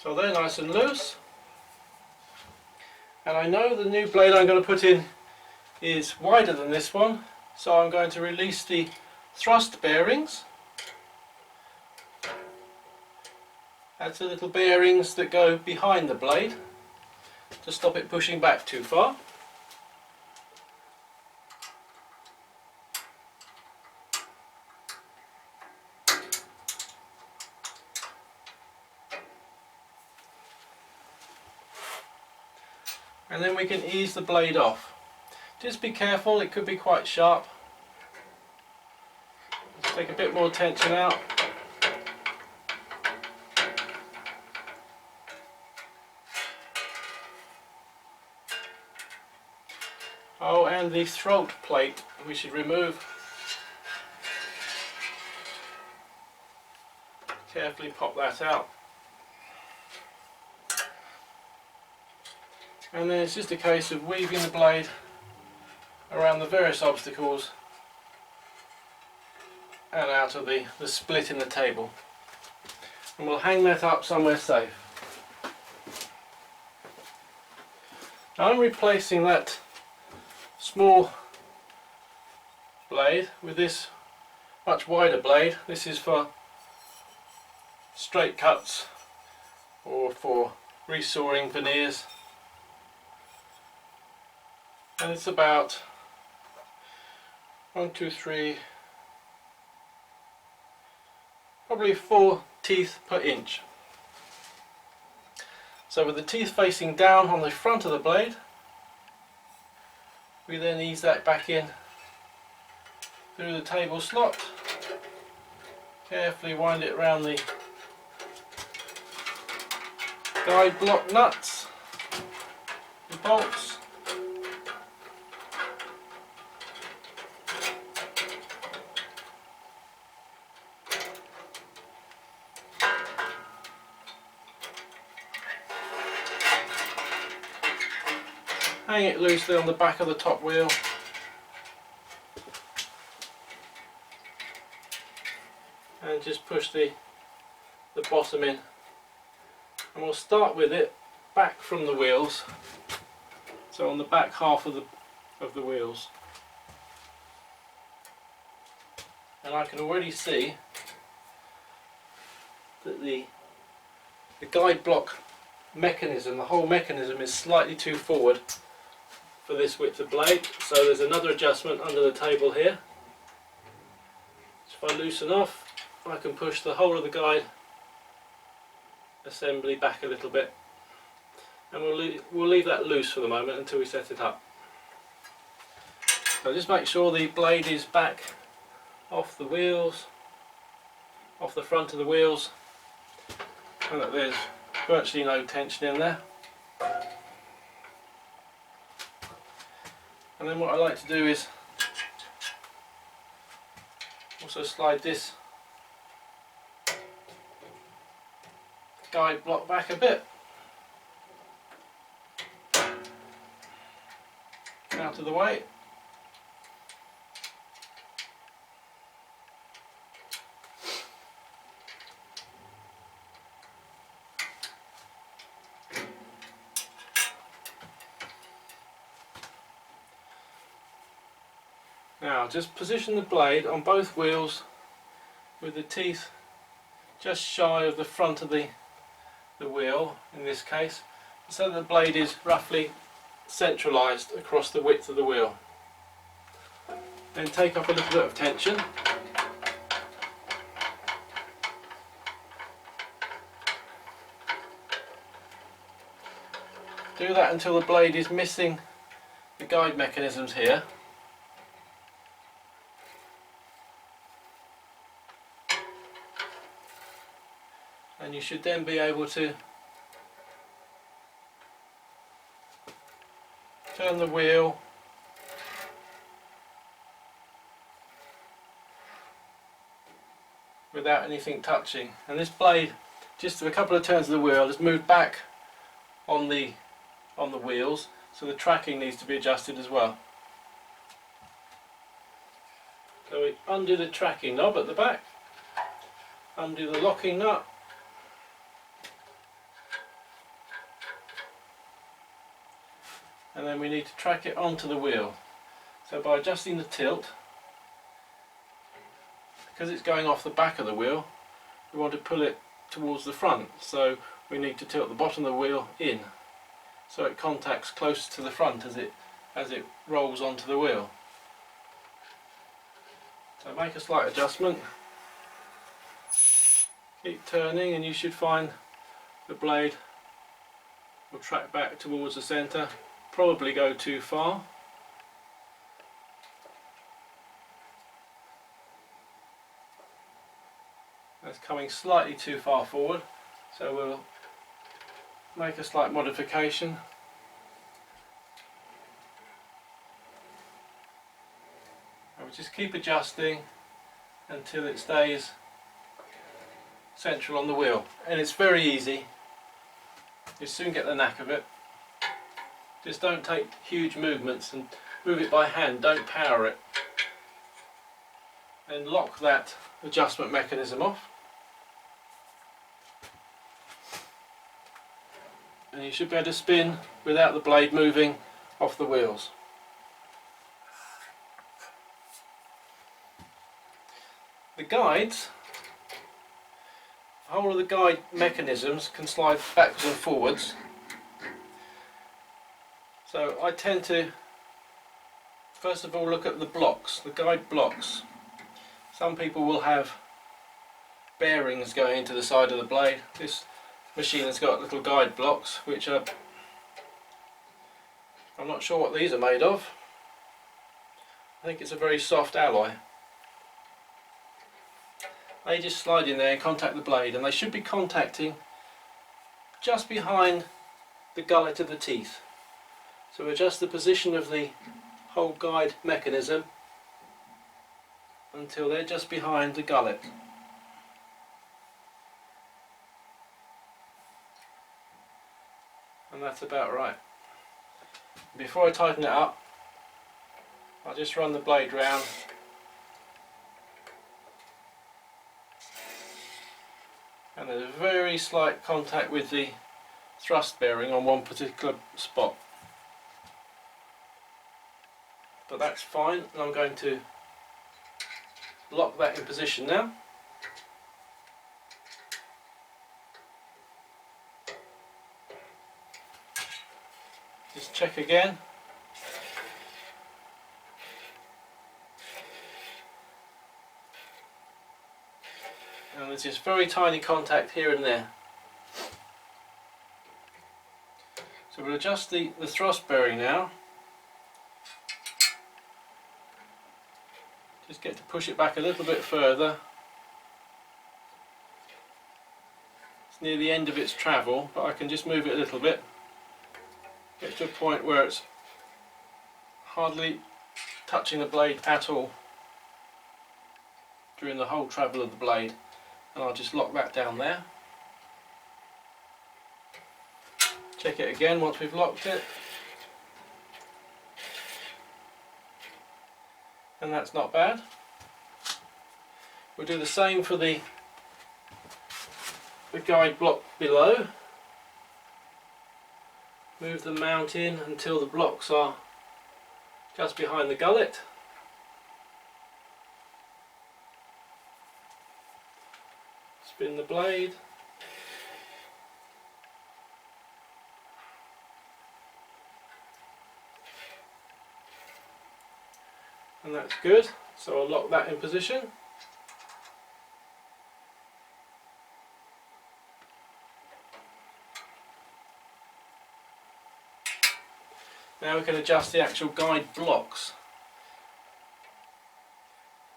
So they're nice and loose. And I know the new blade I'm going to put in is wider than this one, so I'm going to release the thrust bearings. That's the little bearings that go behind the blade to stop it pushing back too far. And then we can ease the blade off. Just be careful, it could be quite sharp. Let's take a bit more tension out. Oh, and the throat plate we should remove. Carefully pop that out. And then it's just a case of weaving the blade around the various obstacles and out of the split in the table. And we'll hang that up somewhere safe. Now I'm replacing that small blade with this much wider blade. This is for straight cuts or for resawing veneers. And it's about 1, 2, 3, probably 4 teeth per inch. So with the teeth facing down on the front of the blade, we then ease that back in through the table slot, carefully wind it around the guide block nuts and bolts. Hang it loosely on the back of the top wheel. And just push the bottom in. And we'll start with it back from the wheels. So on the back half of the wheels. And I can already see that the guide block mechanism, the whole mechanism is slightly too forward for this width of blade, so there's another adjustment under the table here. So if I loosen off, I can push the whole of the guide assembly back a little bit, and we'll leave that loose for the moment until we set it up. So just make sure the blade is back off the wheels, off the front of the wheels, and that there's virtually no tension in there. And then what I like to do is also slide this guide block back a bit out of the way. Now just position the blade on both wheels with the teeth just shy of the front of the wheel in this case, so that the blade is roughly centralised across the width of the wheel. Then take up a little bit of tension. Do that until the blade is missing the guide mechanisms here. And you should then be able to turn the wheel without anything touching. And this blade, just a couple of turns of the wheel, has moved back on the wheels, so the tracking needs to be adjusted as well. So we undo the tracking knob at the back, undo the locking nut, and then we need to track it onto the wheel. So by adjusting the tilt, because it's going off the back of the wheel, we want to pull it towards the front, so we need to tilt the bottom of the wheel in so it contacts close to the front as it rolls onto the wheel. So make a slight adjustment, keep turning, and you should find the blade will track back towards the centre. Probably go too far. That's coming slightly too far forward, so we'll make a slight modification. And we'll just keep adjusting until it stays central on the wheel. And it's very easy. You soon get the knack of it. Just don't take huge movements and move it by hand, don't power it. And lock that adjustment mechanism off. And you should be able to spin without the blade moving off the wheels. The guides, the whole of the guide mechanisms can slide backwards and forwards. So I tend to first of all look at the blocks, the guide blocks. Some people will have bearings going into the side of the blade. This machine has got little guide blocks which are, I'm not sure what these are made of. I think it's a very soft alloy. They just slide in there and contact the blade, and they should be contacting just behind the gullet of the teeth. So adjust the position of the whole guide mechanism until they're just behind the gullet. And that's about right. Before I tighten it up, I'll just run the blade round and there's a very slight contact with the thrust bearing on one particular spot. But that's fine, and I'm going to lock that in position now. Just check again. And there's just very tiny contact here and there. So we'll adjust the thrust bearing now. Just get to push it back a little bit further. It's near the end of its travel, but I can just move it a little bit. Get to a point where it's hardly touching the blade at all during the whole travel of the blade, and I'll just lock that down there. Check it again once we've locked it, and that's not bad. We'll do the same for the guide block below. Move the mount in until the blocks are just behind the gullet. Spin the blade. And that's good, so I'll lock that in position. Now we can adjust the actual guide blocks.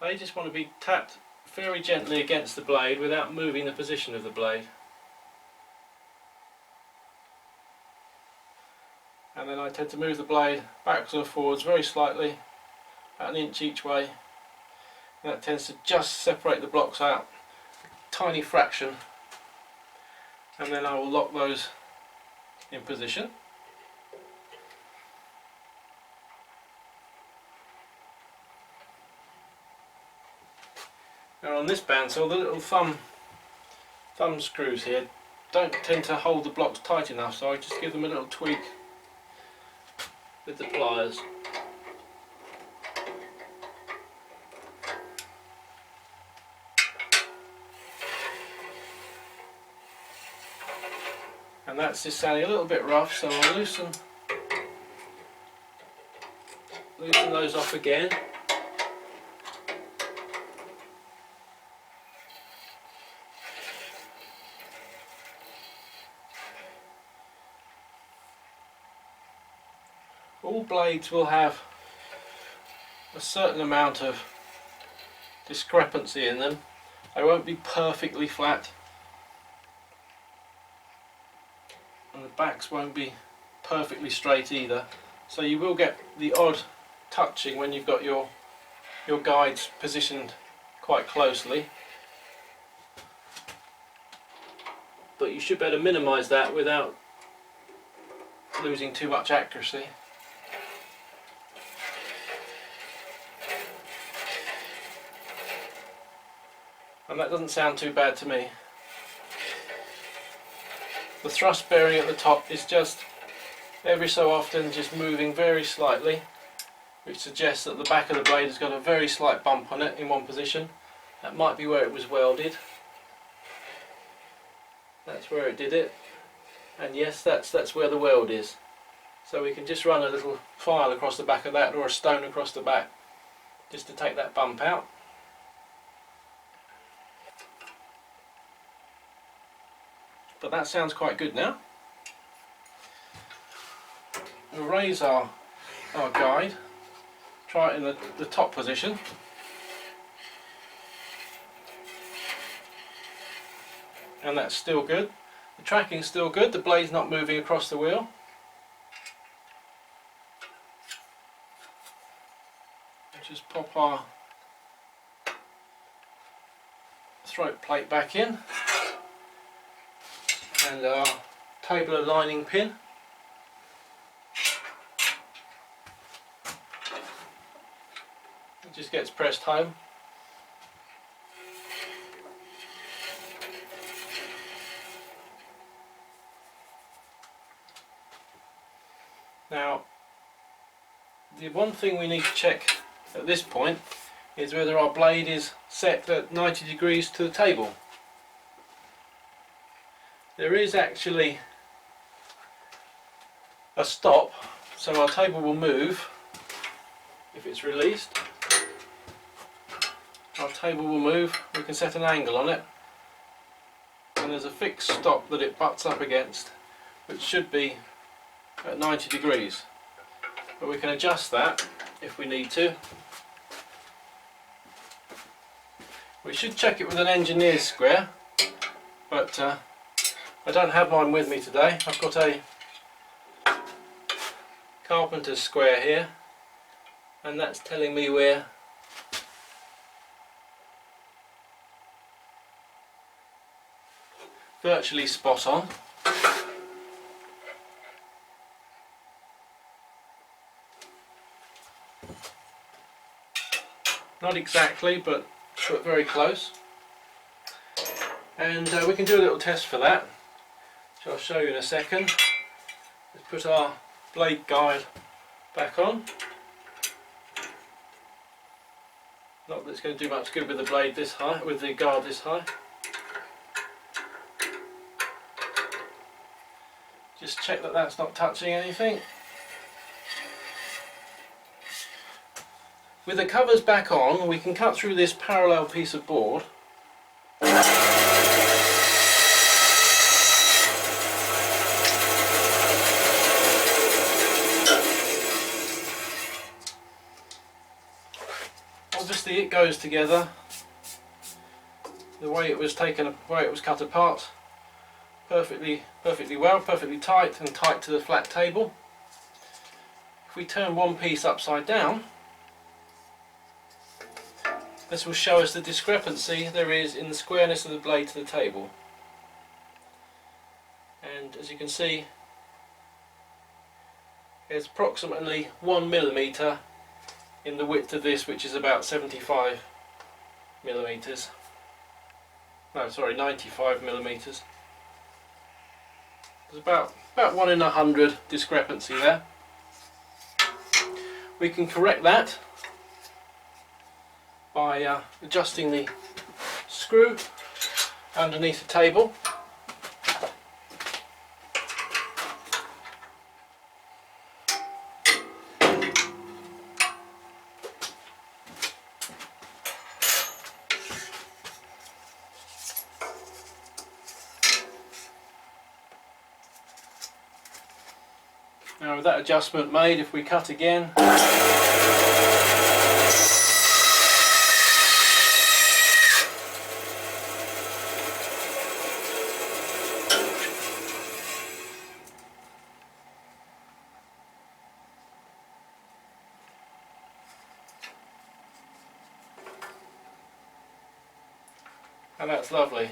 They just want to be tapped very gently against the blade without moving the position of the blade. And then I tend to move the blade backwards and forwards very slightly, about an inch each way. And that tends to just separate the blocks out, a tiny fraction. And then I will lock those in position. Now on this bandsaw, the little thumb screws here don't tend to hold the blocks tight enough, so I just give them a little tweak with the pliers. And that's just sounding a little bit rough, so I'll loosen those off again. All blades will have a certain amount of discrepancy in them. They won't be perfectly flat, and the backs won't be perfectly straight either, so you will get the odd touching when you've got your guides positioned quite closely, but you should be able to minimise that without losing too much accuracy. And that doesn't sound too bad to me. The thrust bearing at the top is just every so often just moving very slightly, which suggests that the back of the blade has got a very slight bump on it in one position. That might be where it was welded. That's where it did it. And yes, that's where the weld is. So we can just run a little file across the back of that, or a stone across the back, just to take that bump out. But that sounds quite good now. We'll raise our guide, try it in the top position. And that's still good. The tracking's still good, the blade's not moving across the wheel. Just pop our throat plate back in, and our table aligning pin. It just gets pressed home. Now, the one thing we need to check at this point is whether our blade is set at 90 degrees to the table. There is actually a stop, so our table will move if it's released. Our table will move, we can set an angle on it, and there's a fixed stop that it butts up against, which should be at 90 degrees. But we can adjust that if we need to. We should check it with an engineer's square, but I don't have mine with me today. I've got a carpenter's square here, and that's telling me we're virtually spot on. Not exactly, but very close. And we can do a little test for that, which I'll show you in a second. Let's put our blade guide back on. Not that it's going to do much good with the blade this high, with the guard this high. Just check that that's not touching anything. With the covers back on, we can cut through this parallel piece of board. Obviously it goes together the way it was taken, the way it was cut apart, perfectly well, perfectly tight, and tight to the flat table. If we turn one piece upside down, this will show us the discrepancy there is in the squareness of the blade to the table. And as you can see, there's approximately 1 millimetre in the width of this, which is about 75 millimetres. No, sorry, 95 millimetres. There's about 1 in 100 discrepancy there. We can correct that by adjusting the screw underneath the table. Now with that adjustment made, if we cut again, and that's lovely.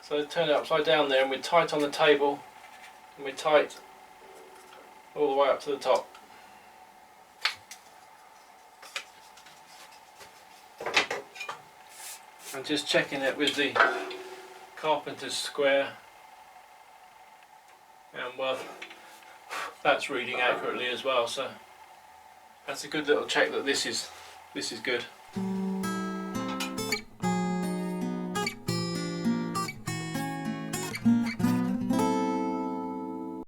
So turn it upside down there, and we're tight on the table, and we're tight all the way up to the top. And just checking it with the carpenter's square, and well, that's reading accurately as well, so that's a good little check that this is good.